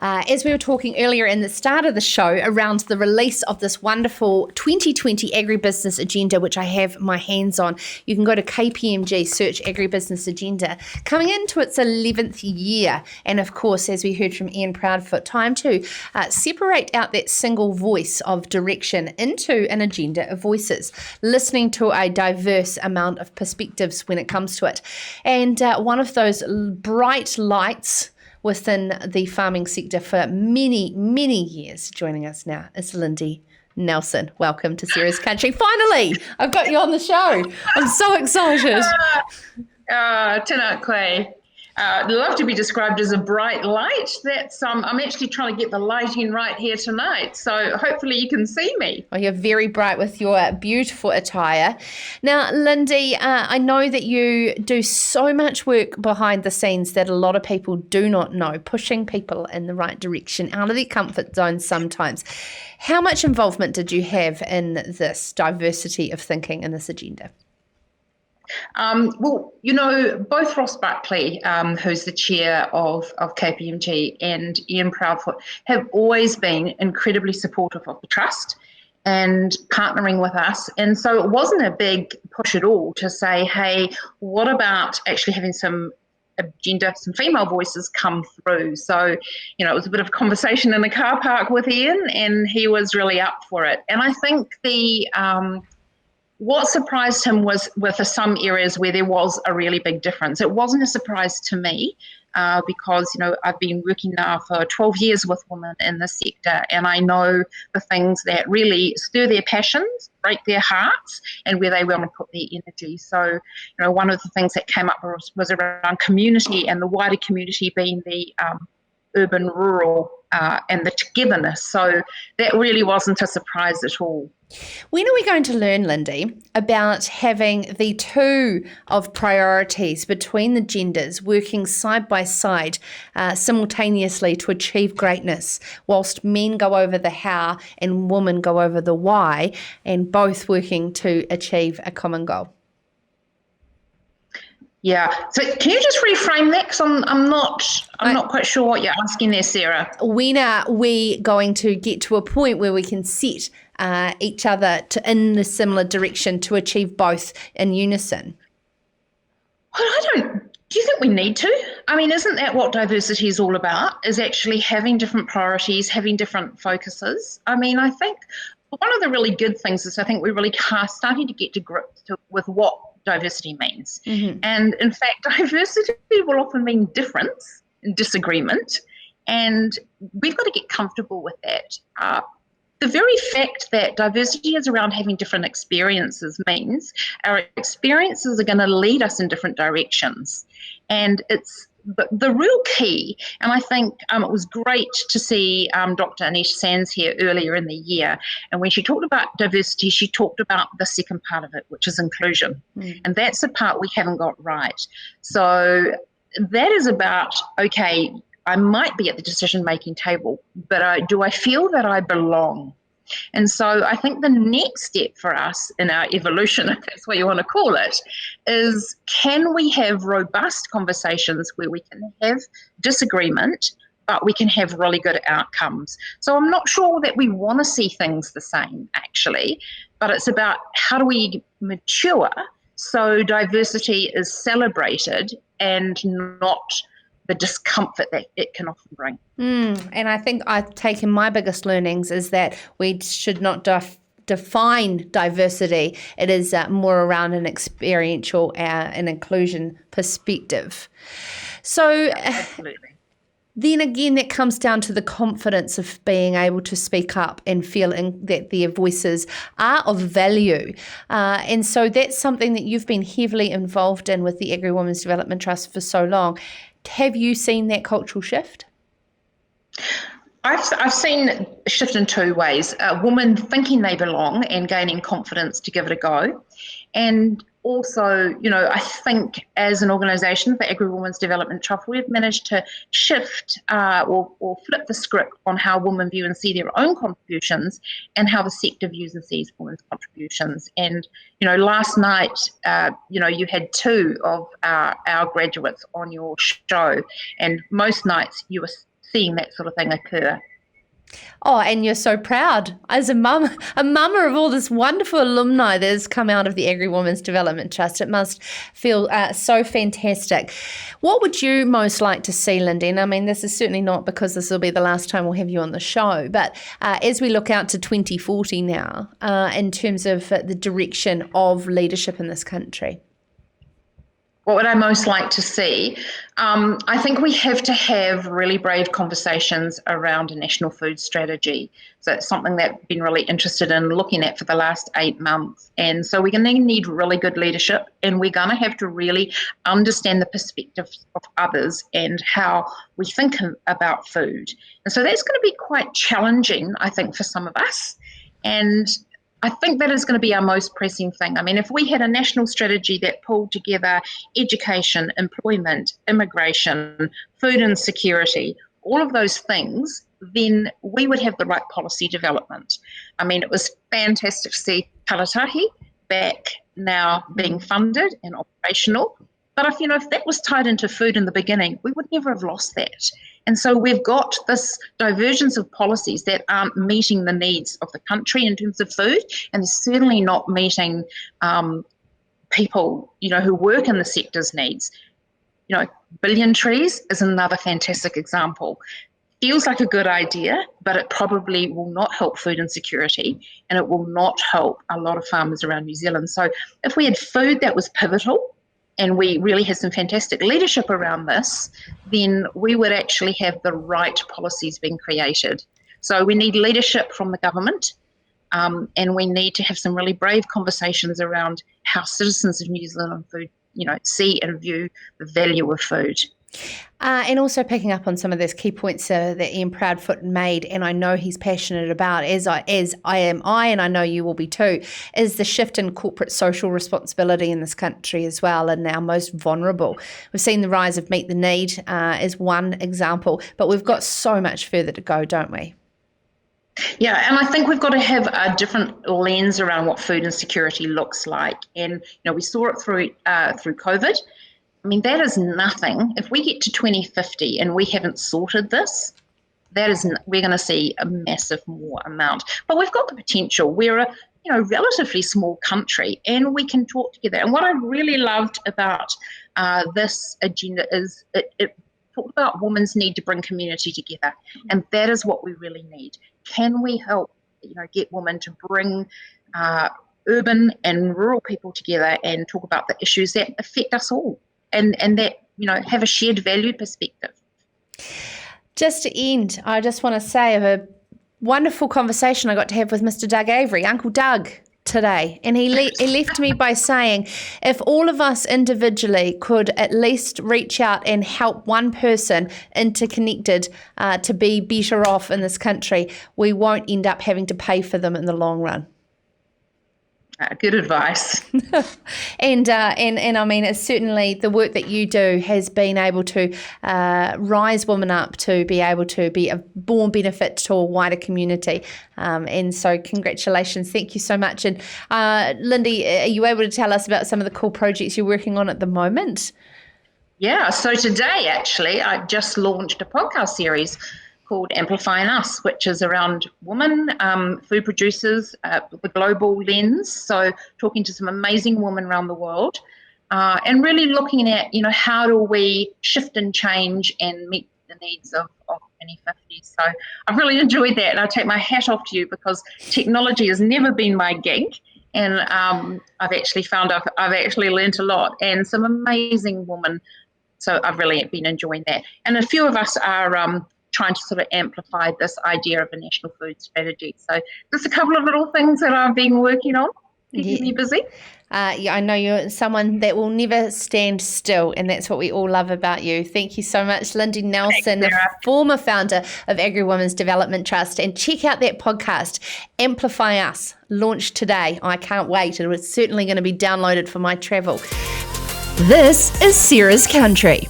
As we were talking earlier in the start of the show around the release of this wonderful 2020 Agribusiness Agenda, which I have my hands on, you can go to KPMG, search Agribusiness Agenda, coming into its 11th year. And of course, as we heard from Ian Proudfoot, time to separate out that single voice of direction into an agenda of voices, listening to a diverse amount of perspectives when it comes to it. And one of those bright lights within the farming sector for many, many years. Joining us now is Lindy Nelson. Welcome to Sarah's Country. Finally, I've got you on the show. I'm so excited. Tēnā koe. I'd love to be described as a bright light. That's I'm actually trying to get the lighting right here tonight, so hopefully you can see me. Oh, you're very bright with your beautiful attire. Now, Lindy, I know that you do so much work behind the scenes that a lot of people do not know, pushing people in the right direction, out of their comfort zone sometimes. How much involvement did you have in this diversity of thinking in this agenda? Both Ross Buckley, who's the chair of KPMG, and Ian Proudfoot have always been incredibly supportive of the trust and partnering with us. And so it wasn't a big push at all to say, hey, what about actually having some agenda, some female voices come through? So, it was a bit of a conversation in the car park with Ian, and he was really up for it. And I think what surprised him was with some areas where there was a really big difference. It wasn't a surprise to me because, I've been working now for 12 years with women in the sector, and I know the things that really stir their passions, break their hearts, and where they want to put their energy. So, one of the things that came up was around community, and the wider community being the urban, rural, and the togetherness. So that really wasn't a surprise at all. When are we going to learn, Lindy, about having the two of priorities between the genders working side by side simultaneously to achieve greatness, whilst men go over the how and women go over the why, and both working to achieve a common goal? Yeah. So can you just reframe that? Because I'm not quite sure what you're asking there, Sarah. When are we going to get to a point where we can set each other in a similar direction to achieve both in unison? Well, do you think we need to? I mean, isn't that what diversity is all about, is actually having different priorities, having different focuses? I mean, I think one of the really good things is I think we're really starting to get to grips with what diversity means. Mm-hmm. And in fact, diversity will often mean difference and disagreement, and we've got to get comfortable with that. The very fact that diversity is around having different experiences means our experiences are going to lead us in different directions. And it's the real key, and I think it was great to see Dr. Anish Sands here earlier in the year, and when she talked about diversity, she talked about the second part of it, which is inclusion. And that's the part we haven't got right. So that is about, okay, I might be at the decision-making table, but do I feel that I belong? And so I think the next step for us in our evolution, if that's what you want to call it, is can we have robust conversations where we can have disagreement, but we can have really good outcomes? So I'm not sure that we want to see things the same, actually, but it's about how do we mature so diversity is celebrated and not the discomfort that it can often bring. And I think I've taken my biggest learnings is that we should not define diversity. It is more around an experiential and inclusion perspective. So absolutely. Then again, that comes down to the confidence of being able to speak up and feeling that their voices are of value. And so that's something that you've been heavily involved in with the Agri-Women's Development Trust for so long. Have you seen that cultural shift? I've seen a shift in two ways. Women thinking they belong and gaining confidence to give it a go. And also, I think as an organisation, the Agri-Women's Development Trust, we've managed to shift or flip the script on how women view and see their own contributions and how the sector views and sees women's contributions. And, last night, you had two of our graduates on your show, and most nights you were seeing that sort of thing occur. Oh, and you're so proud as a mama of all this wonderful alumni that has come out of the Agri-Women's Development Trust. It must feel so fantastic. What would you most like to see, Lindy? And I mean, this is certainly not because this will be the last time we'll have you on the show, but as we look out to 2040 now, in terms of the direction of leadership in this country. What would I most like to see? I think we have to have really brave conversations around a national food strategy. So it's something that I've been really interested in looking at for the last 8 months. And so we're going to need really good leadership, and we're going to have to really understand the perspective of others and how we think about food. And so that's going to be quite challenging, I think, for some of us. And I think that is going to be our most pressing thing. I mean, if we had a national strategy that pulled together education, employment, immigration, food insecurity, all of those things, then we would have the right policy development. I mean, it was fantastic to see Palatahi back now being funded and operational. But if that was tied into food in the beginning, we would never have lost that. And so we've got this divergence of policies that aren't meeting the needs of the country in terms of food, and they're certainly not meeting people, who work in the sector's needs. Billion trees is another fantastic example. Feels like a good idea, but it probably will not help food insecurity, and it will not help a lot of farmers around New Zealand. So if we had food that was pivotal, and we really had some fantastic leadership around this, then we would actually have the right policies being created. So we need leadership from the government, and we need to have some really brave conversations around how citizens of New Zealand food, see and view the value of food. And also picking up on some of those key points that Ian Proudfoot made, and I know he's passionate about, as I am, and I know you will be too, is the shift in corporate social responsibility in this country as well, and our most vulnerable. We've seen the rise of Meet the Need as one example, but we've got so much further to go, don't we? Yeah, and I think we've got to have a different lens around what food insecurity looks like. And, we saw it through COVID. I mean, that is nothing. If we get to 2050 and we haven't sorted this, we're going to see a massive more amount. But we've got the potential. We're a relatively small country, and we can talk together. And what I really loved about this agenda is it talked about women's need to bring community together, and that is what we really need. Can we help, get women to bring urban and rural people together and talk about the issues that affect us all? And that, have a shared value perspective. Just to end, I just want to say of a wonderful conversation I got to have with Mr. Doug Avery, Uncle Doug, today. And he left me by saying, if all of us individually could at least reach out and help one person interconnected to be better off in this country, we won't end up having to pay for them in the long run. Good advice. And I mean, it's certainly the work that you do has been able to rise women up to be able to be a born benefit to a wider community. And so congratulations. Thank you so much. And Lindy, are you able to tell us about some of the cool projects you're working on at the moment? Yeah, so today actually I just launched a podcast series called Amplifying Us, which is around women, food producers with a global lens. So talking to some amazing women around the world and really looking at, how do we shift and change and meet the needs of 2050. So I've really enjoyed that, and I take my hat off to you because technology has never been my gig. And I've actually found I've actually learnt a lot, and some amazing women. So I've really been enjoying that. And a few of us are trying to sort of amplify this idea of a national food strategy. So just a couple of little things that I've been working on, keeping me busy. I know you're someone that will never stand still, and that's what we all love about you. Thank you so much, Lindy Nelson, the former founder of Agri-Women's Development Trust. And check out that podcast, Amplify Us, launched today. I can't wait. It's certainly going to be downloaded for my travel. This is Sarah's Country.